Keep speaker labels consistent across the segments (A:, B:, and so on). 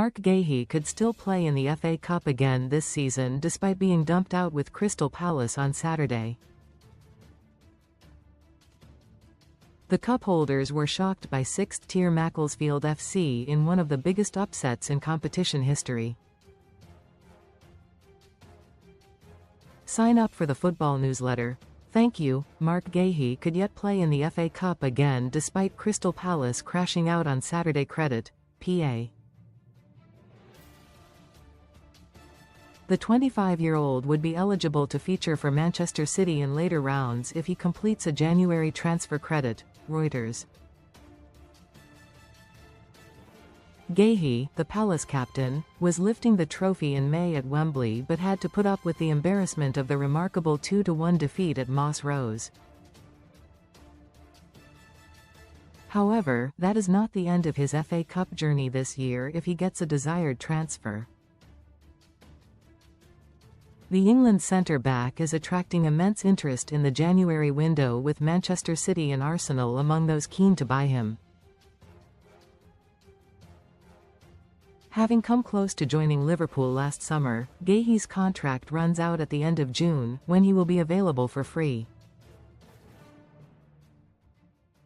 A: Marc Guehi could still play in the FA Cup again this season despite being dumped out with Crystal Palace on Saturday. The cup holders were shocked by sixth-tier Macclesfield FC in one of the biggest upsets in competition history. Sign up for the football newsletter. Thank you. Marc Guehi could yet play in the FA Cup again despite Crystal Palace crashing out on SaturdayCredit, PA. The 25-year-old would be eligible to feature for Manchester City in later rounds if he completes a January transfer credit, Reuters. Guehi, the Palace captain, was lifting the trophy in May at Wembley but had to put up with the embarrassment of the remarkable 2-1 defeat at Moss Rose. However, that is not the end of his FA Cup journey this year if he gets a desired transfer. The England centre-back is attracting immense interest in the January window with Manchester City and Arsenal among those keen to buy him. Having come close to joining Liverpool last summer, Guehi's contract runs out at the end of June, when he will be available for free.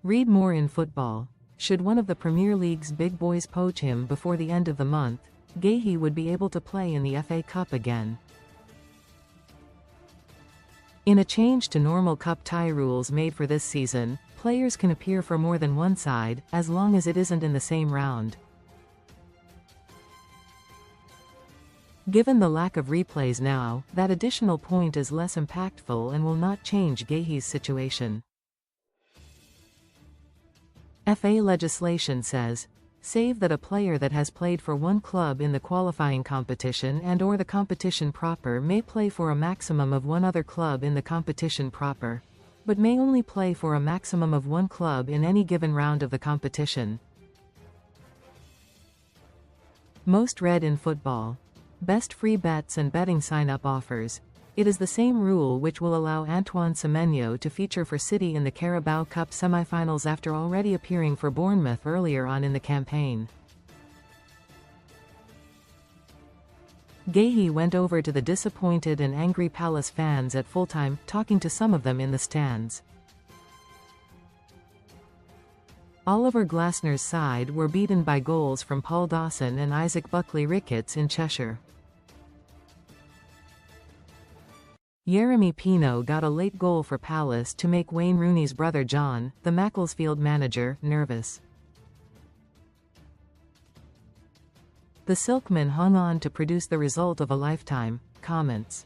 A: Read more in football. Should one of the Premier League's big boys poach him before the end of the month, Guehi would be able to play in the FA Cup again. In a change to normal cup tie rules made for this season, players can appear for more than one side, as long as it isn't in the same round. Given the lack of replays now, that additional point is less impactful and will not change Guehi's situation. FA legislation says, save that a player that has played for one club in the qualifying competition and/or the competition proper may play for a maximum of one other club in the competition proper, but may only play for a maximum of one club in any given round of the competition. Most read in football. Best free bets and betting sign-up offers. It is the same rule which will allow Antoine Semenyo to feature for City in the Carabao Cup semi-finals after already appearing for Bournemouth earlier on in the campaign. Guehi went over to the disappointed and angry Palace fans at full-time, talking to some of them in the stands. Oliver Glasner's side were beaten by goals from Paul Dawson and Isaac Buckley-Ricketts in Cheshire. Yeremy Pino got a late goal for Palace to make Wayne Rooney's brother John, the Macclesfield manager, nervous. The Silkmen hung on to produce the result of a lifetime. Comments.